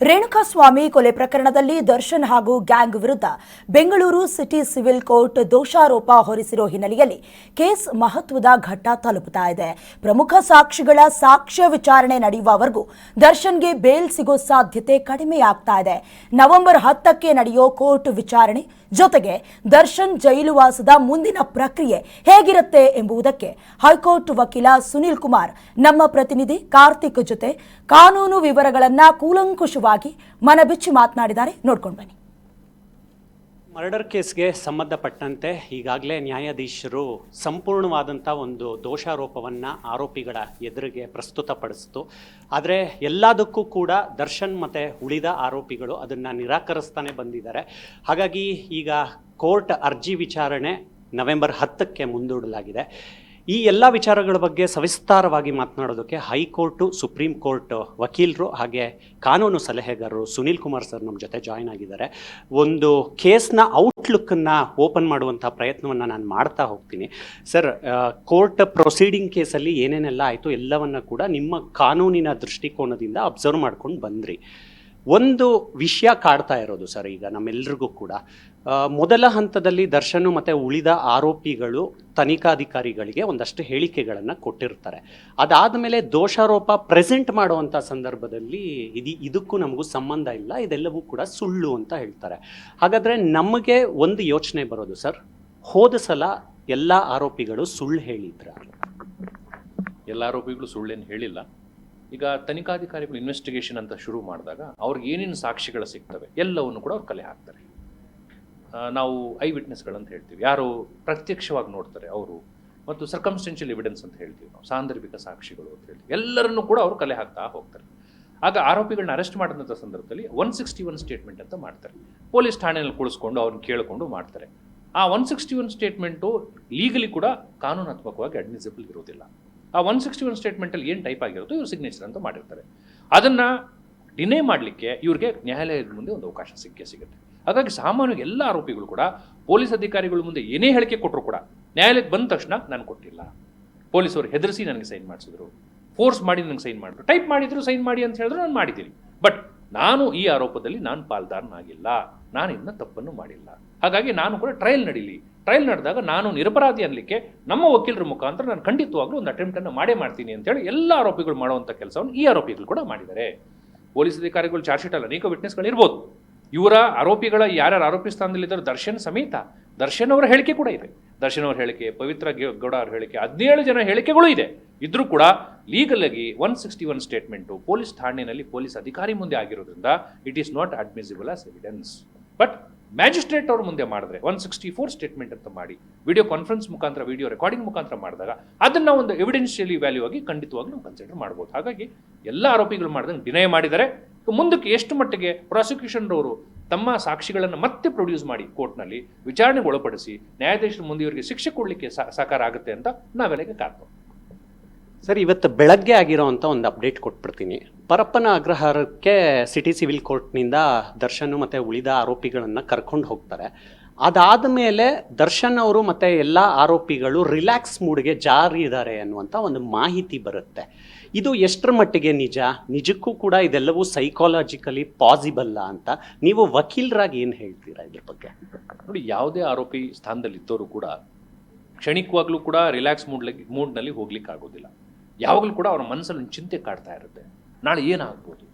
ರೇಣುಕಾಸ್ವಾಮಿ ಕೊಲೆ ಪ್ರಕರಣದಲ್ಲಿ ದರ್ಶನ್ ಹಾಗೂ ಗ್ಯಾಂಗ್ ವಿರುದ್ಧ ಬೆಂಗಳೂರು ಸಿಟಿ ಸಿವಿಲ್ ಕೋರ್ಟ್ ದೋಷಾರೋಪ ಹೊರಿಸಿರೋ ಹಿನ್ನೆಲೆಯಲ್ಲಿ ಕೇಸ್ ಮಹತ್ವದ ಘಟ್ಟ ತಲುಪುತ್ತಾ ಇದೆ. ಪ್ರಮುಖ ಸಾಕ್ಷಿಗಳ ಸಾಕ್ಷ್ಯ ವಿಚಾರಣೆ ನಡೆಯುವವರೆಗೂ ದರ್ಶನ್ಗೆ ಬೇಲ್ ಸಿಗೋ ಸಾಧ್ಯತೆ ಕಡಿಮೆಯಾಗ್ತಾ ಇದೆ. ನವೆಂಬರ್ 10ಕ್ಕೆ ನಡೆಯೋ ಕೋರ್ಟ್ ವಿಚಾರಣೆ ಜೊತೆಗೆ ದರ್ಶನ್ ಜೈಲುವಾಸದ ಮುಂದಿನ ಪ್ರಕ್ರಿಯೆ ಹೇಗಿರುತ್ತೆ ಎಂಬುದಕ್ಕೆ ಹೈಕೋರ್ಟ್ ವಕೀಲ ಸುನೀಲ್ ಕುಮಾರ್ ನಮ್ಮ ಪ್ರತಿನಿಧಿ ಕಾರ್ತಿಕ್ ಜೊತೆ ಕಾನೂನು ವಿವರಗಳನ್ನು ಕೂಲಂಕುಷವಾಗಿ ಮನಬಿಚ್ಚಿ ಮಾತನಾಡಿದ್ದಾರೆ. ನೋಡ್ಕೊಂಡು ಬನ್ನಿ. ಮರ್ಡರ್ ಕೇಸ್ಗೆ ಸಂಬಂಧಪಟ್ಟಂತೆ ಈಗಾಗಲೇ ನ್ಯಾಯಾಧೀಶರು ಸಂಪೂರ್ಣವಾದಂಥ ಒಂದು ದೋಷಾರೋಪವನ್ನು ಆರೋಪಿಗಳ ಎದುರಿಗೆ ಪ್ರಸ್ತುತಪಡಿಸಿತು. ಆದರೆ ಎಲ್ಲದಕ್ಕೂ ಕೂಡ ದರ್ಶನ್ ಮತ್ತು ಉಳಿದ ಆರೋಪಿಗಳು ಅದನ್ನು ನಿರಾಕರಿಸ್ತಾನೆ ಬಂದಿದ್ದಾರೆ. ಹಾಗಾಗಿ ಈಗ ಕೋರ್ಟ್ ಅರ್ಜಿ ವಿಚಾರಣೆ ನವೆಂಬರ್ 10ಕ್ಕೆ ಮುಂದೂಡಲಾಗಿದೆ. ಈ ಎಲ್ಲ ವಿಚಾರಗಳ ಬಗ್ಗೆ ಸವಿಸ್ತಾರವಾಗಿ ಮಾತನಾಡೋದಕ್ಕೆ ಹೈಕೋರ್ಟು, ಸುಪ್ರೀಂ ಕೋರ್ಟ್ ವಕೀಲರು ಹಾಗೆ ಕಾನೂನು ಸಲಹೆಗಾರರು ಸುನೀಲ್ ಕುಮಾರ್ ಸರ್ ನಮ್ಮ ಜೊತೆ ಜಾಯ್ನ್ ಆಗಿದ್ದಾರೆ. ಒಂದು ಕೇಸ್ನ ಔಟ್ಲುಕ್ಕನ್ನು ಓಪನ್ ಮಾಡುವಂಥ ಪ್ರಯತ್ನವನ್ನು ನಾನು ಮಾಡ್ತಾ ಹೋಗ್ತೀನಿ. ಸರ್, ಕೋರ್ಟ್ ಪ್ರೊಸೀಡಿಂಗ್ ಕೇಸಲ್ಲಿ ಏನೇನೆಲ್ಲ ಆಯಿತು ಎಲ್ಲವನ್ನ ಕೂಡ ನಿಮ್ಮ ಕಾನೂನಿನ ದೃಷ್ಟಿಕೋನದಿಂದ ಅಬ್ಸರ್ವ್ ಮಾಡ್ಕೊಂಡು ಬಂದ್ರಿ. ಒಂದು ವಿಷಯ ಕಾಡ್ತಾ ಇರೋದು ಸರ್ ಈಗ ನಮ್ಮೆಲ್ರಿಗೂ ಕೂಡ, ಮೊದಲ ಹಂತದಲ್ಲಿ ದರ್ಶನ್ ಮತ್ತು ಉಳಿದ ಆರೋಪಿಗಳು ತನಿಖಾಧಿಕಾರಿಗಳಿಗೆ ಒಂದಷ್ಟು ಹೇಳಿಕೆಗಳನ್ನು ಕೊಟ್ಟಿರ್ತಾರೆ. ಅದಾದ ಮೇಲೆ ದೋಷಾರೋಪ ಪ್ರೆಸೆಂಟ್ ಮಾಡುವಂಥ ಸಂದರ್ಭದಲ್ಲಿ ಇದಕ್ಕೂ ನಮಗೂ ಸಂಬಂಧ ಇಲ್ಲ, ಇದೆಲ್ಲವೂ ಕೂಡ ಸುಳ್ಳು ಅಂತ ಹೇಳ್ತಾರೆ. ಹಾಗಾದರೆ ನಮಗೆ ಒಂದು ಯೋಚನೆ ಬರೋದು ಸರ್, ಹೋದ ಸಲ ಎಲ್ಲ ಆರೋಪಿಗಳು ಸುಳ್ಳು ಹೇಳಿದ್ರ? ಎಲ್ಲ ಆರೋಪಿಗಳು ಸುಳ್ಳೇನು ಹೇಳಿಲ್ಲ. ಈಗ ತನಿಖಾಧಿಕಾರಿಗಳು ಇನ್ವೆಸ್ಟಿಗೇಷನ್ ಅಂತ ಶುರು ಮಾಡಿದಾಗ ಅವ್ರಿಗೆ ಏನೇನು ಸಾಕ್ಷಿಗಳು ಸಿಗ್ತವೆ ಎಲ್ಲವನ್ನು ಕೂಡ ಅವ್ರು ಕಲೆ ಹಾಕ್ತಾರೆ. ನಾವು ಐ ವಿಟ್ನೆಸ್ಗಳಂತ ಹೇಳ್ತೀವಿ, ಯಾರು ಪ್ರತ್ಯಕ್ಷವಾಗಿ ನೋಡ್ತಾರೆ ಅವರು, ಮತ್ತು ಸರ್ಕಮ್ಸ್ಟೆನ್ಷಿಯಲ್ ಎವಿಡೆನ್ಸ್ ಅಂತ ಹೇಳ್ತೀವಿ ನಾವು, ಸಾಂದರ್ಭಿಕ ಸಾಕ್ಷಿಗಳು ಅಂತ ಹೇಳ್ತೀವಿ. ಎಲ್ಲರನ್ನೂ ಕೂಡ ಅವರು ಕಲೆ ಹಾಕ್ತಾ ಹೋಗ್ತಾರೆ. ಆಗ ಆರೋಪಿಗಳನ್ನ ಅರೆಸ್ಟ್ ಮಾಡಿದಂಥ ಸಂದರ್ಭದಲ್ಲಿ 161 ಸ್ಟೇಟ್ಮೆಂಟ್ ಅಂತ ಮಾಡ್ತಾರೆ. ಪೊಲೀಸ್ ಠಾಣೆಯಲ್ಲಿ ಕುಳಿಸ್ಕೊಂಡು ಅವ್ರನ್ನ ಕೇಳಿಕೊಂಡು ಮಾಡ್ತಾರೆ. ಆ 161 ಸ್ಟೇಟ್ಮೆಂಟು ಲೀಗಲಿ ಕೂಡ ಕಾನೂನಾತ್ಮಕವಾಗಿ ಅಡ್ಮಿಸಿಬಲ್ ಇರೋದಿಲ್ಲ. ಆ 161 ಸ್ಟೇಟ್ಮೆಂಟಲ್ಲಿ ಏನು ಟೈಪ್ ಆಗಿರುತ್ತೋ ಇವ್ರು ಸಿಗ್ನೇಚರ್ ಅಂತ ಮಾಡಿರ್ತಾರೆ. ಅದನ್ನು ಡಿನೇ ಮಾಡಲಿಕ್ಕೆ ಇವ್ರಿಗೆ ನ್ಯಾಯಾಲಯದ ಮುಂದೆ ಒಂದು ಅವಕಾಶ ಸಿಗುತ್ತೆ. ಹಾಗಾಗಿ ಸಾಮಾನ್ಯವಾಗಿ ಎಲ್ಲ ಆರೋಪಿಗಳು ಕೂಡ ಪೊಲೀಸ್ ಅಧಿಕಾರಿಗಳ ಮುಂದೆ ಏನೇ ಹೇಳಿಕೆ ಕೊಟ್ಟರು ಕೂಡ ನ್ಯಾಯಾಲಯಕ್ಕೆ ಬಂದ ತಕ್ಷಣ ನಾನು ಕೊಟ್ಟಿಲ್ಲ, ಪೊಲೀಸರು ಹೆದರಿಸಿ ನನಗೆ ಸೈನ್ ಮಾಡಿಸಿದ್ರು, ಫೋರ್ಸ್ ಮಾಡಿ ನನಗೆ ಸೈನ್ ಮಾಡಿದ್ರು, ಟೈಪ್ ಮಾಡಿದ್ರು ಸೈನ್ ಮಾಡಿ ಅಂತ ಹೇಳಿದ್ರು ನಾನು ಮಾಡಿದ್ದೀನಿ, ಬಟ್ ನಾನು ಈ ಆರೋಪದಲ್ಲಿ ನಾನು ಪಾಲ್ದಾರನಾಗಿಲ್ಲ, ನಾನು ಇದನ್ನ ತಪ್ಪನ್ನು ಮಾಡಿಲ್ಲ. ಹಾಗಾಗಿ ನಾನು ಕೂಡ ಟ್ರಯಲ್ ನಡೆದಾಗ ನಾನು ನಿರಪರಾಧಿ ಅನ್ನಲಿಕ್ಕೆ ನಮ್ಮ ವಕೀಲರ ಮುಖಾಂತರ ನಾನು ಖಂಡಿತವಾಗ್ಲೂ ಒಂದು ಅಟೆಂಪ್ಟನ್ನು ಮಾಡ್ತೀನಿ ಅಂತೇಳಿ ಎಲ್ಲ ಆರೋಪಿಗಳು ಮಾಡುವಂಥ ಕೆಲಸವನ್ನು ಈ ಆರೋಪಿಗಳು ಕೂಡ ಮಾಡಿದ್ದಾರೆ. ಪೊಲೀಸ್ ಅಧಿಕಾರಿಗಳು ಚಾರ್ಜ್ ಶೀಟಲ್ಲಿ ಅನೇಕ ವಿಟ್ನೆಸ್ಗಳಿರ್ಬೋದು. ಇವರ ಆರೋಪಿಗಳ ಯಾರ್ಯಾರು ಆರೋಪಿ ಸ್ಥಾನದಲ್ಲಿದ್ದಾರೆ ದರ್ಶನ್ ಸಮೇತ, ದರ್ಶನ್ ಅವರ ಹೇಳಿಕೆ ಕೂಡ ಇದೆ. ದರ್ಶನ್ ಅವರ ಹೇಳಿಕೆ, ಪವಿತ್ರ ಗೌಡ ಅವರ ಹೇಳಿಕೆ, 17 ಜನ ಹೇಳಿಕೆಗಳು ಇದೆ. ಇದ್ರೂ ಕೂಡ ಲೀಗಲ್ ಆಗಿ 161 ಸ್ಟೇಟ್ಮೆಂಟು ಪೊಲೀಸ್ ಠಾಣೆಯಲ್ಲಿ ಪೊಲೀಸ್ ಅಧಿಕಾರಿ ಮುಂದೆ ಆಗಿರೋದ್ರಿಂದ it is not admissible as evidence. But magistrate ಅವ್ರ ಮುಂದೆ ಮಾಡಿದ್ರೆ 164 ಸ್ಟೇಟ್ಮೆಂಟ್ ಅಂತ ಮಾಡಿ ವಿಡಿಯೋ ಕಾನ್ಫರೆನ್ಸ್ ಮುಖಾಂತರ, ವಿಡಿಯೋ ರೆಕಾರ್ಡಿಂಗ್ ಮುಖಾಂತರ ಮಾಡಿದಾಗ ಅದನ್ನು ಒಂದು ಎವಿಡೆನ್ಷಿಯಲಿ ವ್ಯಾಲ್ಯೂ ಆಗಿ ಖಂಡಿತವಾಗಿ ನಾವು ಕನ್ಸಿಡರ್ ಮಾಡ್ಬೋದು. ಹಾಗಾಗಿ ಎಲ್ಲ ಆರೋಪಿಗಳು ಮಾಡಿದಂಗೆ ಡಿನೈ ಮಾಡಿದರೆ ಮುಂದಕ್ಕೆ ಎಷ್ಟು ಮಟ್ಟಿಗೆ ಪ್ರಾಸಿಕ್ಯೂಷನ್ ಅವರು ತಮ್ಮ ಸಾಕ್ಷಿಗಳನ್ನು ಮತ್ತೆ ಪ್ರೊಡ್ಯೂಸ್ ಮಾಡಿ ಕೋರ್ಟ್ನಲ್ಲಿ ವಿಚಾರಣೆಗೆ ಒಳಪಡಿಸಿ ನ್ಯಾಯಾಧೀಶರ ಮುಂದೆ ಇವರಿಗೆ ಶಿಕ್ಷೆ ಕೊಡಲಿಕ್ಕೆ ಸಾಕಾರ ಆಗುತ್ತೆ ಅಂತ ನಾವೆಲ್ಲಗೆ ಕಾಡ್ತೇವೆ. ಸರ್, ಇವತ್ತು ಬೆಳಗ್ಗೆ ಆಗಿರೋವಂಥ ಒಂದು ಅಪ್ಡೇಟ್ ಕೊಟ್ಬಿಡ್ತೀನಿ. ಪರಪ್ಪನ ಅಗ್ರಹಾರಕ್ಕೆ ಸಿಟಿ ಸಿವಿಲ್ ಕೋರ್ಟ್ನಿಂದ ದರ್ಶನ್ ಮತ್ತು ಉಳಿದ ಆರೋಪಿಗಳನ್ನು ಕರ್ಕೊಂಡು ಹೋಗ್ತಾರೆ. ಅದಾದ ಮೇಲೆ ದರ್ಶನ್ ಅವರು ಮತ್ತು ಎಲ್ಲ ಆರೋಪಿಗಳು ರಿಲ್ಯಾಕ್ಸ್ ಮೂಡ್ಗೆ ಜಾರಿದ್ದಾರೆ ಅನ್ನುವಂಥ ಒಂದು ಮಾಹಿತಿ ಬರುತ್ತೆ. ಇದು ಎಷ್ಟರ ಮಟ್ಟಿಗೆ ನಿಜಕ್ಕೂ ಕೂಡ ಇದೆಲ್ಲವೂ ಸೈಕಾಲಜಿಕಲಿ ಪಾಸಿಬಲ್ಲ ಅಂತ ನೀವು ವಕೀಲರಾಗಿ ಏನು ಹೇಳ್ತೀರಾ ಇದ್ರ ಬಗ್ಗೆ? ನೋಡಿ, ಯಾವುದೇ ಆರೋಪಿ ಸ್ಥಾನದಲ್ಲಿದ್ದವರು ಕೂಡ ಕ್ಷಣಿಕವಾಗ್ಲೂ ಕೂಡ ರಿಲ್ಯಾಕ್ಸ್ ಮೂಡ್ನಲ್ಲಿ ಹೋಗ್ಲಿಕ್ಕೆ ಆಗೋದಿಲ್ಲ. ಯಾವಾಗಲೂ ಕೂಡ ಅವರ ಮನಸ್ಸಲ್ಲಿ ಒಂದು ಚಿಂತೆ ಕಾಡ್ತಾ ಇರುತ್ತೆ, ನಾಳೆ ಏನಾಗ್ಬೋದು.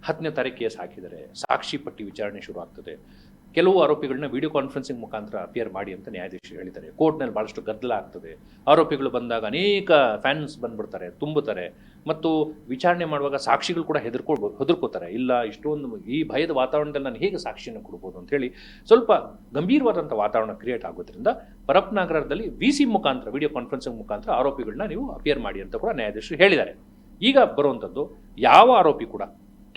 10ನೇ ತಾರೀಕು ಕೇಸ್ ಹಾಕಿದರೆ ಸಾಕ್ಷಿ ಪಟ್ಟಿ ವಿಚಾರಣೆ ಶುರು ಆಗ್ತದೆ. ಕೆಲವು ಆರೋಪಿಗಳನ್ನ ವಿಡಿಯೋ ಕಾನ್ಫರೆನ್ಸಿಂಗ್ ಮುಖಾಂತರ ಅಪಿಯರ್ ಮಾಡಿ ಅಂತ ನ್ಯಾಯಾಧೀಶರು ಹೇಳಿದ್ದಾರೆ. ಕೋರ್ಟ್ನಲ್ಲಿ ಭಾಳಷ್ಟು ಗದ್ದಲ ಆಗ್ತದೆ. ಆರೋಪಿಗಳು ಬಂದಾಗ ಅನೇಕ ಫ್ಯಾನ್ಸ್ ಬಂದ್ಬಿಡ್ತಾರೆ, ತುಂಬುತ್ತಾರೆ, ಮತ್ತು ವಿಚಾರಣೆ ಮಾಡುವಾಗ ಸಾಕ್ಷಿಗಳು ಕೂಡ ಹೆದರ್ಕೋತಾರೆ. ಇಲ್ಲ, ಇಷ್ಟೊಂದು ಈ ಭಯದ ವಾತಾವರಣದಲ್ಲಿ ನಾನು ಹೇಗೆ ಸಾಕ್ಷಿಯನ್ನು ಕೊಡ್ಬೋದು ಅಂತೇಳಿ ಸ್ವಲ್ಪ ಗಂಭೀರವಾದಂಥ ವಾತಾವರಣ ಕ್ರಿಯೇಟ್ ಆಗೋದ್ರಿಂದ ಪರಪ್ಪನಗರದಲ್ಲಿ VC ಮುಖಾಂತರ, ವಿಡಿಯೋ ಕಾನ್ಫರೆನ್ಸಿಂಗ್ ಮುಖಾಂತರ ಆರೋಪಿಗಳನ್ನ ನೀವು ಅಪಿಯರ್ ಮಾಡಿ ಅಂತ ಕೂಡ ನ್ಯಾಯಾಧೀಶರು ಹೇಳಿದ್ದಾರೆ. ಈಗ ಬರುವಂಥದ್ದು, ಯಾವ ಆರೋಪಿ ಕೂಡ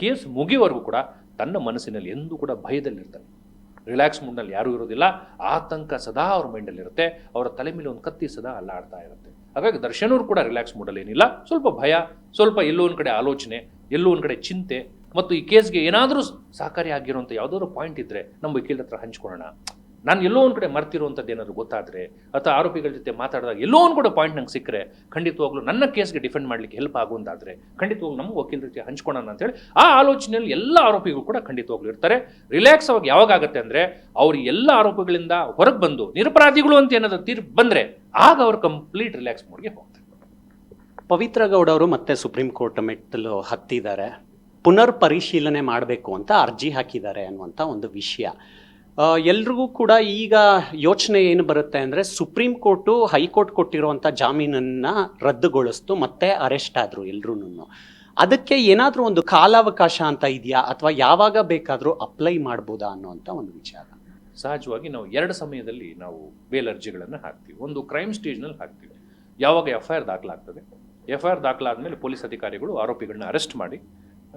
ಕೇಸ್ ಮುಗಿಯುವವರೆಗೂ ಕೂಡ ತನ್ನ ಮನಸ್ಸಿನಲ್ಲಿ ಎಂದೂ ಕೂಡ ಭಯದಲ್ಲಿರ್ತಾನೆ. ರಿಲ್ಯಾಕ್ಸ್ ಮೂಡ್ನಲ್ಲಿ ಯಾರೂ ಇರೋದಿಲ್ಲ. ಆತಂಕ ಸದಾ ಅವ್ರ ಮೈಂಡಲ್ಲಿರುತ್ತೆ. ಅವರ ತಲೆ ಮೇಲೆ ಒಂದು ಕತ್ತಿ ಸದಾ ಅಲ್ಲಾಡ್ತಾ ಇರುತ್ತೆ. ಹಾಗಾಗಿ ದರ್ಶನ್ ಅವರು ಕೂಡ ರಿಲ್ಯಾಕ್ಸ್ ಮೂಡಲ್ಲಿ ಏನಿಲ್ಲ, ಸ್ವಲ್ಪ ಭಯ, ಸ್ವಲ್ಪ ಎಲ್ಲೋ ಒಂದು ಕಡೆ ಆಲೋಚನೆ, ಎಲ್ಲೋ ಒಂದು ಕಡೆ ಚಿಂತೆ, ಮತ್ತು ಈ ಕೇಸ್ಗೆ ಏನಾದರೂ ಸಹಕಾರಿ ಆಗಿರುವಂಥ ಯಾವುದಾದ್ರು ಪಾಯಿಂಟ್ ಇದ್ದರೆ ನಮ್ಮ ವಕೀಲರ ಹತ್ರ ಹಂಚ್ಕೊಳ್ಳೋಣ, ನಾನು ಎಲ್ಲೋ ಒಂದು ಕಡೆ ಮರ್ತಿರುವಂಥದ್ದು ಏನಾದರೂ ಗೊತ್ತಾದರೆ ಅಥವಾ ಆರೋಪಿಗಳ ಜೊತೆ ಮಾತಾಡಿದಾಗ ಎಲ್ಲೋ ಒಂದು ಕಡೆ ಪಾಯಿಂಟ್ ನಂಗೆ ಸಿಕ್ಕರೆ ಖಂಡಿತವಾಗ್ಲೂ ನನ್ನ ಕೇಸ್ಗೆ ಡಿಫೆಂಡ್ ಮಾಡಲಿಕ್ಕೆ ಹೆಲ್ಪ್ ಆಗುವಂತಾದರೆ ಖಂಡಿತವಾಗ್ಲೂ ನಮ್ಮ ವಕೀಲರ ಜೊತೆ ಹಂಚ್ಕೊಳ್ಳೋಣ ಅಂತೇಳಿ ಆ ಆಲೋಚನೆಯಲ್ಲಿ ಎಲ್ಲ ಆರೋಪಿಗಳು ಕೂಡ ಖಂಡಿತವಾಗ್ಲೂ ಇರ್ತಾರೆ. ರಿಲ್ಯಾಕ್ಸ್ ಆಗಿ ಯಾವಾಗ ಆಗುತ್ತೆ ಅಂದರೆ ಅವ್ರು ಎಲ್ಲ ಆರೋಪಿಗಳಿಂದ ಹೊರಗೆ ಬಂದು ನಿರಪರಾಧಿಗಳು ಅಂತ ಏನಾದರೂ ತೀರ್ಪು ಬಂದರೆ ಆಗ ಅವ್ರು ಕಂಪ್ಲೀಟ್ ರಿಲ್ಯಾಕ್ಸ್ ಮೋಡ್ಗೆ ಹೋಗ್ತಾರೆ. ಪವಿತ್ರ ಗೌಡ ಅವರು ಮತ್ತೆ ಸುಪ್ರೀಂ ಕೋರ್ಟ್ ಮೆಟ್ಟಲು ಹತ್ತಿದ್ದಾರೆ, ಪುನರ್ ಪರಿಶೀಲನೆ ಮಾಡಬೇಕು ಅಂತ ಅರ್ಜಿ ಹಾಕಿದ್ದಾರೆ ಅನ್ನುವಂಥ ಒಂದು ವಿಷಯ. ಎಲ್ರಿಗೂ ಕೂಡ ಈಗ ಯೋಚನೆ ಏನು ಬರುತ್ತೆ ಅಂದರೆ, ಸುಪ್ರೀಂ ಕೋರ್ಟು ಹೈಕೋರ್ಟ್ ಕೊಟ್ಟಿರುವಂಥ ಜಾಮೀನನ್ನು ರದ್ದುಗೊಳಿಸ್ತು, ಮತ್ತೆ ಅರೆಸ್ಟ್ ಆದರು ಎಲ್ರೂ. ಅದಕ್ಕೆ ಏನಾದರೂ ಒಂದು ಕಾಲಾವಕಾಶ ಅಂತ ಇದೆಯಾ, ಅಥವಾ ಯಾವಾಗ ಬೇಕಾದರೂ ಅಪ್ಲೈ ಮಾಡ್ಬೋದಾ ಅನ್ನುವಂಥ ಒಂದು ವಿಚಾರ. ಸಹಜವಾಗಿ ನಾವು 2 ಸಮಯದಲ್ಲಿ ನಾವು ಬೇಲ್ ಅರ್ಜಿಗಳನ್ನು ಹಾಕ್ತೀವಿ. ಒಂದು ಕ್ರೈಮ್ ಸ್ಟೇಜ್ನಲ್ಲಿ ಹಾಕ್ತೀವಿ, ಯಾವಾಗ FIR ದಾಖಲಾಗ್ತದೆ. FIR ದಾಖಲಾದ್ಮೇಲೆ ಪೊಲೀಸ್ ಅಧಿಕಾರಿಗಳು ಆರೋಪಿಗಳನ್ನ ಅರೆಸ್ಟ್ ಮಾಡಿ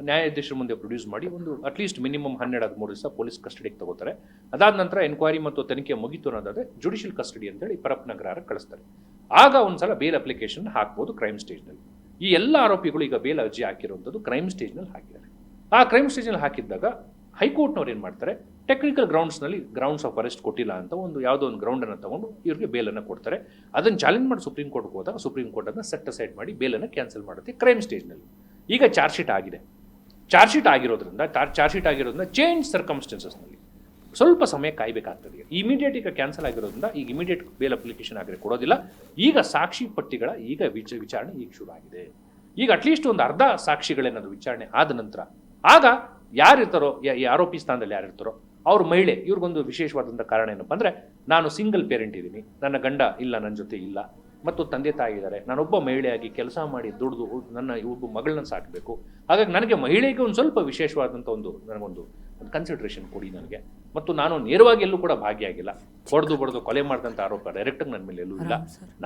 ನ್ಯಾಯಾಧೀಶರ ಮುಂದೆ ಪ್ರೊಡ್ಯೂಸ್ ಮಾಡಿ ಒಂದು ಅಟ್ಲೀಸ್ಟ್ ಮಿನಿಮಮ್ 12-13 ದಿವಸ ಪೊಲೀಸ್ ಕಸ್ಟಡಿಗೆ ತಗೋತಾರೆ. ಅದಾದ ನಂತರ ಎನ್ಕ್ವೈರಿ ಮತ್ತು ತನಿಖೆ ಮುಗಿತು ಅನ್ನೋದಾದರೆ ಜುಡಿಷಿಯಲ್ ಕಸ್ಟಡಿ ಅಂತೇಳಿ ಪರಪ್ಪನಗರ ಕಳಿಸ್ತಾರೆ. ಆಗ ಒಂದ್ಸಲ ಬೇಲ್ ಅಪ್ಲಿಕೇಶನ್ ಹಾಕ್ಬೋದು ಕ್ರೈಮ್ ಸ್ಟೇಜ್ನಲ್ಲಿ. ಈ ಎಲ್ಲ ಆರೋಪಿಗಳು ಈಗ ಬೇಲ್ ಅರ್ಜಿ ಹಾಕಿರುವಂಥದ್ದು ಕ್ರೈಮ್ ಸ್ಟೇಜ್ನಲ್ಲಿ ಹಾಕಿದ್ದಾರೆ. ಆ ಕ್ರೈಮ್ ಸ್ಟೇಜ್ನಲ್ಲಿ ಹಾಕಿದ್ದಾಗ ಹೈಕೋರ್ಟ್ನವ್ರು ಏನು ಮಾಡ್ತಾರೆ, ಟೆಕ್ನಿಕಲ್ ಗ್ರೌಂಡ್ಸ್ನಲ್ಲಿ ಗ್ರೌಂಡ್ಸ್ ಆಫ್ ಅರೆಸ್ಟ್ ಕೊಟ್ಟಿಲ್ಲ ಅಂತ ಯಾವುದೋ ಒಂದು ಗ್ರೌಂಡನ್ನು ತಗೊಂಡು ಇವ್ರಿಗೆ ಬೇಲನ್ನು ಕೊಡ್ತಾರೆ. ಅದನ್ನು ಚಾಲೆಂಜ್ ಮಾಡಿ ಸುಪ್ರೀಂ ಕೋರ್ಟ್ಗೆ ಹೋದಾಗ ಸುಪ್ರೀಂ ಕೋರ್ಟ್ ಅದನ್ನು ಸೆಟ್ ಅಸೈಡ್ ಮಾಡಿ ಬೇಲನ್ನು ಕ್ಯಾನ್ಸಲ್ ಮಾಡುತ್ತೆ ಕ್ರೈಮ್ ಸ್ಟೇಜ್ನಲ್ಲಿ. ಈಗ ಚಾರ್ಜ್ ಶೀಟ್ ಆಗಿದೆ. ಚಾರ್ಜ್ ಶೀಟ್ ಆಗಿರೋದ್ರಿಂದ ಚೇಂಜ್ ಸರ್ಕಮ್ಸ್ಟೆನ್ಸಸ್ನಲ್ಲಿ ಸ್ವಲ್ಪ ಸಮಯ ಕಾಯಬೇಕಾಗ್ತದೆ. ಇಮಿಡಿಯೇಟ್ ಈಗ ಕ್ಯಾನ್ಸಲ್ ಆಗಿರೋದ್ರಿಂದ ಈಗ ಇಮಿಡಿಯೇಟ್ ಬೇಲ್ ಅಪ್ಲಿಕೇಶನ್ ಆಗಿರೋ ಕೊಡೋದಿಲ್ಲ. ಈಗ ಸಾಕ್ಷಿ ಪಟ್ಟಿಗಳ ಈಗ ವಿಚಾರಣೆ ಈಗ ಶುರು ಆಗಿದೆ. ಈಗ ಅಟ್ಲೀಸ್ಟ್ ಒಂದು ಅರ್ಧ ಸಾಕ್ಷಿಗಳೇನಾದರೂ ವಿಚಾರಣೆ ಆದ ನಂತರ ಆಗ ಯಾರಿರ್ತಾರೋ, ಈ ಆರೋಪಿ ಸ್ಥಾನದಲ್ಲಿ ಯಾರಿರ್ತಾರೋ ಅವ್ರ ಮಹಿಳೆ, ಇವ್ರಿಗೊಂದು ವಿಶೇಷವಾದಂಥ ಕಾರಣ ಏನಪ್ಪ ಅಂದರೆ, ನಾನು ಸಿಂಗಲ್ ಪೇರೆಂಟ್ ಇದ್ದೀನಿ, ನನ್ನ ಗಂಡ ಇಲ್ಲ, ನನ್ನ ಜೊತೆ ಇಲ್ಲ, ಮತ್ತು ತಂದೆ ತಾಯಿ ಇದ್ದಾರೆ, ನಾನೊಬ್ಬ ಮಹಿಳೆಯಾಗಿ ಕೆಲಸ ಮಾಡಿ ದುಡಿದು ನನ್ನ ಒಬ್ಬ ಮಗಳನ್ನ ಸಾಕಬೇಕು, ಹಾಗಾಗಿ ನನಗೆ ಮಹಿಳೆಗೆ ಒಂದು ಸ್ವಲ್ಪ ವಿಶೇಷವಾದಂಥ ನನಗೊಂದು ಕನ್ಸಿಡರೇಷನ್ ಕೊಡಿ ನನಗೆ, ಮತ್ತು ನಾನು ನೇರವಾಗಿ ಎಲ್ಲೂ ಕೂಡ ಭಾಗಿಯಾಗಿಲ್ಲ, ಬಡ್ದು ಕೊಲೆ ಮಾಡಿದಂಥ ಆರೋಪ ಡೈರೆಕ್ಟಾಗಿ ನನ್ನ ಮೇಲೆ ಎಲ್ಲೂ ಇಲ್ಲ,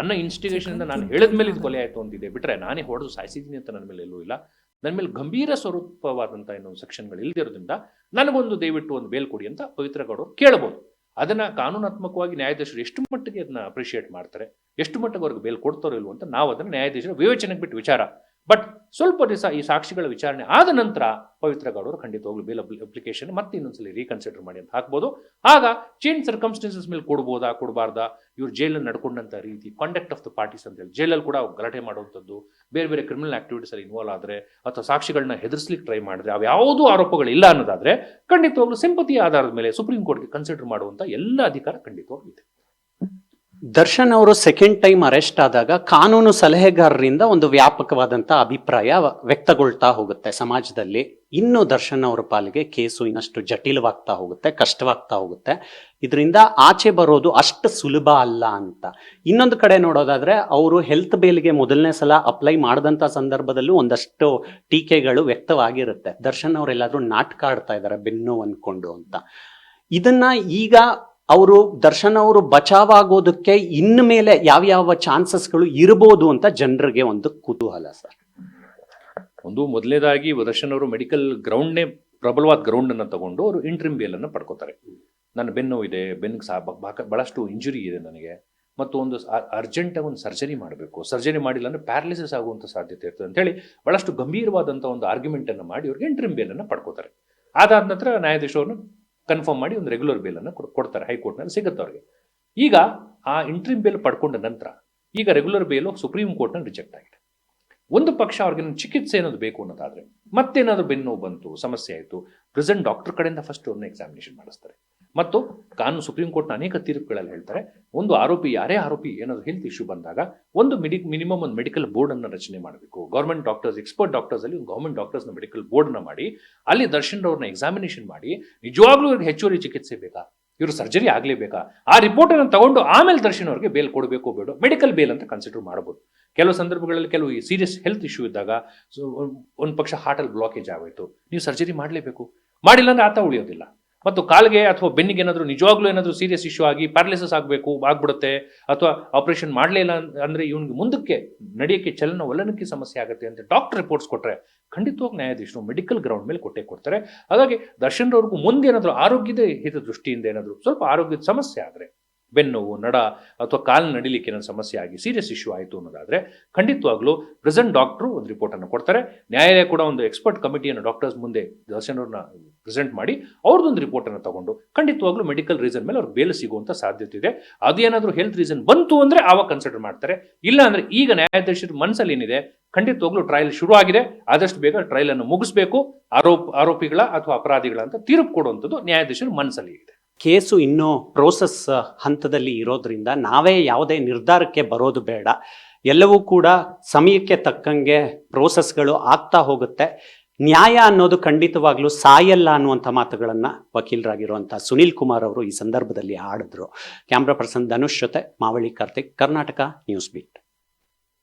ನನ್ನ ಇನ್ಸ್ಟಿಗೇಷನಿಂದ ನಾನು ಹೇಳಿದ ಮೇಲೆ ಇದು ಕೊಲೆ ಆಯಿತು ಅಂತಿದೆ ಬಿಟ್ಟರೆ ನಾನೇ ಹೊಡೆದು ಸಾಯಿಸಿದ್ದೀನಿ ಅಂತ ನನ್ನ ಮೇಲೆ ಎಲ್ಲೂ ಇಲ್ಲ. ನನ್ನ ಮೇಲೆ ಗಂಭೀರ ಸ್ವರೂಪವಾದಂಥ ಇನ್ನೊಂದು ಸೆಕ್ಷನ್ಗಳು ಇಲ್ದಿರೋದ್ರಿಂದ ನನಗೊಂದು ದಯವಿಟ್ಟು ಒಂದು ಬೇಲ್ ಕೊಡಿ ಅಂತ ಪವಿತ್ರ ಗೌಡ ಅವರು ಕೇಳ್ಬೋದು. ಅದನ್ನು ಕಾನೂನಾತ್ಮಕವಾಗಿ ನ್ಯಾಯಾಧೀಶರು ಎಷ್ಟು ಮಟ್ಟಿಗೆ ಅದನ್ನ ಅಪ್ರಿಷಿಯೇಟ್ ಮಾಡ್ತಾರೆ, ಎಷ್ಟು ಮಟ್ಟಿಗೆ ಅವ್ರಿಗೆ ಬೇಲ್ ಕೊಡ್ತಾರೋ ಇಲ್ವೋ ಅಂತ ನಾವು ಅದನ್ನು ನ್ಯಾಯಾಧೀಶರ ವಿವೇಚನೆಗೆ ಬಿಟ್ಟು ವಿಚಾರ. ಬಟ್ ಸ್ವಲ್ಪ ದಿವಸ ಈ ಸಾಕ್ಷಿಗಳ ವಿಚಾರಣೆ ಆದ ನಂತರ ಪವಿತ್ರ ಗೌಡ ಅವರು ಖಂಡಿತವಾಗ್ಲೂ ಬೇಲ್ ಅಪ್ಲಿಕೇಶನ್ ಮತ್ತೆ ಇನ್ನೊಂದ್ಸಲಿ ರೀಕನ್ಸಿಡರ್ ಮಾಡಿ ಅಂತ ಹಾಕ್ಬೋದು. ಆಗ ಚೇಂಜ್ ಸರ್ಕಮ್ಸ್ಟೆನ್ಸಸ್ ಮೇಲೆ ಕೊಡ್ಬೋದಾ ಕೊಡಬಾರ್ದಾ, ಇವ್ರು ಜೈಲಲ್ಲಿ ನಡ್ಕೊಂಡಂಥ ರೀತಿ, ಕಾಂಡಕ್ಟ್ ಆಫ್ ದ ಪಾರ್ಟೀಸ್ ಅಂತೇಳಿ ಜೈಲಲ್ಲಿ ಕೂಡ ಗಲಾಟೆ ಮಾಡುವಂಥದ್ದು, ಬೇರೆ ಕ್ರಿಮಿನಲ್ ಆಕ್ಟಿವಿಟೀಸಲ್ಲಿ ಇನ್ವಾಲ್ವ್ ಆದರೆ ಅಥವಾ ಸಾಕ್ಷಿಗಳನ್ನ ಹೆದರ್ಸ್ಲಿಕ್ಕೆ ಟ್ರೈ ಮಾಡಿದ್ರೆ, ಅವ್ಯಾವುದೂ ಆರೋಪಗಳಿಲ್ಲ ಅನ್ನೋದಾದರೆ ಖಂಡಿತವಾಗ್ಲೂ ಸಿಂಪತಿ ಆಧಾರದ ಮೇಲೆ ಸುಪ್ರೀಂ ಕೋರ್ಟ್ಗೆ ಕನ್ಸಿಡರ್ ಮಾಡುವಂಥ ಎಲ್ಲ ಅಧಿಕಾರ ಖಂಡಿತವಾಗ್ಲೂ ಇದೆ. ದರ್ಶನ್ ಅವರು ಸೆಕೆಂಡ್ ಟೈಮ್ ಅರೆಸ್ಟ್ ಆದಾಗ ಕಾನೂನು ಸಲಹೆಗಾರರಿಂದ ಒಂದು ವ್ಯಾಪಕವಾದಂಥ ಅಭಿಪ್ರಾಯ ವ್ಯಕ್ತಗೊಳ್ತಾ ಹೋಗುತ್ತೆ ಸಮಾಜದಲ್ಲಿ. ಇನ್ನು ದರ್ಶನ್ ಅವರ ಪಾಲಿಗೆ ಕೇಸು ಇನ್ನಷ್ಟು ಜಟಿಲವಾಗ್ತಾ ಹೋಗುತ್ತೆ, ಕಷ್ಟವಾಗ್ತಾ ಹೋಗುತ್ತೆ, ಇದರಿಂದ ಆಚೆ ಬರೋದು ಅಷ್ಟು ಸುಲಭ ಅಲ್ಲ ಅಂತ. ಇನ್ನೊಂದು ಕಡೆ ನೋಡೋದಾದ್ರೆ, ಅವರು ಹೆಲ್ತ್ ಬೇಲ್ಗೆ ಮೊದಲನೇ ಸಲ ಅಪ್ಲೈ ಮಾಡಿದಂಥ ಸಂದರ್ಭದಲ್ಲೂ ಒಂದಷ್ಟು ಟೀಕೆಗಳು ವ್ಯಕ್ತವಾಗಿರುತ್ತೆ. ದರ್ಶನ್ ಅವರೆಲ್ಲಾದ್ರೂ ನಾಟಕ ಆಡ್ತಾ ಇದ್ದಾರೆ ಬೆನ್ನು ಅನ್ಕೊಂಡು ಅಂತ. ಇದನ್ನ ಈಗ ಅವರು ದರ್ಶನ್ ಅವರು ಬಚಾವಾಗೋದಕ್ಕೆ ಇನ್ನು ಮೇಲೆ ಯಾವ್ಯಾವ ಚಾನ್ಸಸ್ಗಳು ಇರಬಹುದು ಅಂತ ಜನರಿಗೆ ಒಂದು ಕುತೂಹಲ ಸರ್. ಒಂದು ಮೊದಲನೇದಾಗಿ ದರ್ಶನ್ ಅವರು ಮೆಡಿಕಲ್ ಗ್ರೌಂಡ್ನೇ ಪ್ರಬಲವಾದ ಗ್ರೌಂಡನ್ನು ತಗೊಂಡು ಅವರು ಇಂಟ್ರಿಮ್ ಬೇಲನ್ನು ಪಡ್ಕೋತಾರೆ. ನನ್ನ ಬೆನ್ನು ಇದೆ, ಬೆನ್ನಿಗೆ ಬಹಳಷ್ಟು ಇಂಜುರಿ ಇದೆ ನನಗೆ, ಮತ್ತು ಒಂದು ಅರ್ಜೆಂಟಾಗಿ ಒಂದು ಸರ್ಜರಿ ಮಾಡಬೇಕು, ಸರ್ಜರಿ ಮಾಡಿಲ್ಲ ಅಂದರೆ ಪ್ಯಾರಲಿಸಿಸ್ ಆಗುವಂಥ ಸಾಧ್ಯತೆ ಇರ್ತದೆ ಅಂತೇಳಿ ಬಹಳಷ್ಟು ಗಂಭೀರವಾದಂಥ ಒಂದು ಆರ್ಗ್ಯುಮೆಂಟನ್ನು ಮಾಡಿ ಅವ್ರಿಗೆ ಇಂಟ್ರಿಮ್ ಬೇಲನ್ನು ಪಡ್ಕೋತಾರೆ. ಅದಾದ ನಂತರ ನ್ಯಾಯಾಧೀಶರನ್ನು ಕನ್ಫರ್ಮ್ ಮಾಡಿ ಒಂದು ರೆಗ್ಯುಲರ್ ಬೇಲನ್ನು ಕೊಡ್ತಾರೆ, ಹೈಕೋರ್ಟ್ನಲ್ಲಿ ಸಿಗುತ್ತೆ ಅವ್ರಿಗೆ. ಈಗ ಆ ಇಂಟ್ರಿಮ್ ಬೇಲ್ ಪಡ್ಕೊಂಡ ನಂತರ ಈಗ ರೆಗ್ಯುಲರ್ ಬೇಲು ಸುಪ್ರೀಂ ಕೋರ್ಟ್ನಲ್ಲಿ ರಿಜೆಕ್ಟ್ ಆಗಿದೆ. ಒಂದು ಪಕ್ಷ ಅವ್ರಿಗೆ ಚಿಕಿತ್ಸೆ ಏನಾದ್ರು ಬೇಕು ಅನ್ನೋದಾದರೆ, ಮತ್ತೇನಾದರೂ ಬೆನ್ನು ನೋವು ಬಂತು, ಸಮಸ್ಯೆ ಆಯಿತು, ಪ್ರೆಸೆಂಟ್ ಡಾಕ್ಟರ್ ಕಡೆಯಿಂದ ಫಸ್ಟ್ ಅವ್ರನ್ನ ಎಕ್ಸಾಮಿನೇಷನ್ ಮಾಡಿಸ್ತಾರೆ. ಮತ್ತು ಕಾನೂನು ಸುಪ್ರೀಂ ಕೋರ್ಟ್ನ ಅನೇಕ ತೀರ್ಪುಗಳಲ್ಲಿ ಹೇಳ್ತಾರೆ, ಒಂದು ಆರೋಪಿ, ಯಾರೇ ಆರೋಪಿ ಏನಾದರೂ ಹೆಲ್ತ್ ಇಶ್ಯೂ ಬಂದಾಗ ಒಂದು ಮಿನಿಮಮ್ ಒಂದು ಮೆಡಿಕಲ್ ಬೋರ್ಡನ್ನು ರಚನೆ ಮಾಡಬೇಕು. ಗೌರ್ಮೆಂಟ್ ಡಾಕ್ಟರ್ಸ್, ಎಕ್ಸ್ಪರ್ಟ್ ಡಾಕ್ಟರ್ಸಲ್ಲಿ ಒಂದು ಗೌರ್ಮೆಂಟ್ ಡಾಕ್ಟರ್ಸ್ನ ಮೆಡಿಕಲ್ ಬೋರ್ಡ್ನ ಮಾಡಿ ಅಲ್ಲಿ ದರ್ಶನ್ ಅವ್ರನ್ನ ಎಕ್ಸಾಮಿನೇಷನ್ ಮಾಡಿ ನಿಜವಾಗ್ಲೂ ಇವ್ರಿಗೆ ಹೆಚ್ಚುವರಿ ಚಿಕಿತ್ಸೆ ಬೇಕಾ, ಇವರು ಸರ್ಜರಿ ಆಗಲೇಬೇಕಾ, ಆ ರಿಪೋರ್ಟನ್ನು ತಗೊಂಡು ಆಮೇಲೆ ದರ್ಶನ್ ಅವ್ರಿಗೆ ಬೇಲ್ ಕೊಡಬೇಕು ಬೇಡ, ಮೆಡಿಕಲ್ ಬೇಲ್ ಅಂತ ಕನ್ಸಿಡರ್ ಮಾಡಬಹುದು. ಕೆಲವು ಸಂದರ್ಭಗಳಲ್ಲಿ ಕೆಲವು ಸೀರಿಯಸ್ ಹೆಲ್ತ್ ಇಶ್ಯೂ ಇದ್ದಾಗ ಒಂದು ಪಕ್ಷ ಹಾರ್ಟಲ್ಲಿ ಬ್ಲಾಕೇಜ್ ಆಗೋಯ್ತು, ನೀವು ಸರ್ಜರಿ ಮಾಡಲೇಬೇಕು, ಮಾಡಿಲ್ಲ ಅಂದರೆ ಆತ ಉಳಿಯೋದಿಲ್ಲ. ಮತ್ತು ಕಾಲಿಗೆ ಅಥವಾ ಬೆನ್ನಿಗೆ ಏನಾದರೂ ನಿಜವಾಗ್ಲೂ ಏನಾದರೂ ಸೀರಿಯಸ್ ಇಶ್ಯೂ ಆಗಿ ಪ್ಯಾರಲಿಸಿಸ್ ಆಗ್ಬಿಡುತ್ತೆ, ಅಥವಾ ಆಪರೇಷನ್ ಮಾಡಲಿಲ್ಲ ಅಂದರೆ ಇವನಿಗೆ ಮುಂದಕ್ಕೆ ನಡೆಯೋಕ್ಕೆ ಚಲನವಲನಕ್ಕೆ ಸಮಸ್ಯೆ ಆಗುತ್ತೆ ಅಂತ ಡಾಕ್ಟರ್ ರಿಪೋರ್ಟ್ಸ್ ಕೊಟ್ಟರೆ ಖಂಡಿತವಾಗಿ ನ್ಯಾಯಾಧೀಶರು ಮೆಡಿಕಲ್ ಗ್ರೌಂಡ್ ಮೇಲೆ ಕೊಡ್ತಾರೆ. ಹಾಗಾಗಿ ದರ್ಶನ್ ಅವ್ರಿಗೂ ಮುಂದೆ ಏನಾದರೂ ಆರೋಗ್ಯದ ಹಿತದೃಷ್ಟಿಯಿಂದ ಏನಾದರೂ ಸ್ವಲ್ಪ ಆರೋಗ್ಯದ ಸಮಸ್ಯೆ ಆದರೆ ಬೆನ್ನೋವು, ನಡ ಅಥವಾ ಕಾಲು ನಡಿಲಿಕ್ಕೆ ಏನಾದ್ರು ಸಮಸ್ಯೆ ಆಗಿ ಸೀರಿಯಸ್ ಇಶ್ಯೂ ಆಯಿತು ಅನ್ನೋದಾದರೆ ಖಂಡಿತವಾಗ್ಲೂ ಪ್ರೆಸೆಂಟ್ ಡಾಕ್ಟ್ರು ಒಂದು ರಿಪೋರ್ಟನ್ನು ಕೊಡ್ತಾರೆ. ನ್ಯಾಯಾಲಯ ಕೂಡ ಒಂದು ಎಕ್ಸ್ಪರ್ಟ್ ಕಮಿಟಿಯನ್ನು ಡಾಕ್ಟರ್ಸ್ ಮುಂದೆ ದರ್ಶನ್ ಅವ್ರನ್ನ ಪ್ರೆಸೆಂಟ್ ಮಾಡಿ ಅವ್ರದ್ದೊಂದು ರಿಪೋರ್ಟನ್ನು ತಗೊಂಡು ಖಂಡಿತವಾಗ್ಲೂ ಮೆಡಿಕಲ್ ರೀಸನ್ ಮೇಲೆ ಅವ್ರಿಗೆ ಬೇಲ್ ಸಿಗುವಂಥ ಸಾಧ್ಯತೆ ಇದೆ. ಅದೇನಾದರೂ ಹೆಲ್ತ್ ರೀಸನ್ ಬಂತು ಅಂದರೆ ಆವಾಗ ಕನ್ಸಿಡರ್ ಮಾಡ್ತಾರೆ. ಇಲ್ಲ ಅಂದರೆ ಈಗ ನ್ಯಾಯಾಧೀಶರ ಮನಸ್ಸಲ್ಲಿ ಏನಿದೆ, ಖಂಡಿತವಾಗ್ಲೂ ಟ್ರಯಲ್ ಶುರು ಆಗಿದೆ, ಆದಷ್ಟು ಬೇಗ ಟ್ರಯಲ್ ಅನ್ನು ಮುಗಿಸ್ಬೇಕು, ಆರೋಪಿಗಳ ಅಥವಾ ಅಪರಾಧಿಗಳ ಅಂತ ತೀರ್ಪು ಕೊಡುವಂಥದ್ದು ನ್ಯಾಯಾಧೀಶರ ಮನಸ್ಸಲ್ಲಿ ಇದೆ. ಕೇಸು ಇನ್ನೂ ಪ್ರೋಸೆಸ್ ಹಂತದಲ್ಲಿ ಇರೋದ್ರಿಂದ ನಾವೇ ಯಾವುದೇ ನಿರ್ಧಾರಕ್ಕೆ ಬರೋದು ಬೇಡ. ಎಲ್ಲವೂ ಕೂಡ ಸಮಯಕ್ಕೆ ತಕ್ಕಂಗೆ ಪ್ರೋಸೆಸ್ಗಳು ಆಗ್ತಾ ಹೋಗುತ್ತೆ. ನ್ಯಾಯ ಅನ್ನೋದು ಖಂಡಿತವಾಗ್ಲೂ ಸಾಯಲ್ಲ ಅನ್ನುವಂಥ ಮಾತುಗಳನ್ನು ವಕೀಲರಾಗಿರುವಂಥ ಸುನೀಲ್ ಕುಮಾರ್ ಅವರು ಈ ಸಂದರ್ಭದಲ್ಲಿ ಆಡಿದ್ರು. ಕ್ಯಾಮ್ರಾ ಪರ್ಸನ್ ಧನುಷ್ ಜೊತೆ ಮಾವಳಿ ಕಾರ್ತಿಕ್, ಕರ್ನಾಟಕ ನ್ಯೂಸ್ ಬೀಟ್.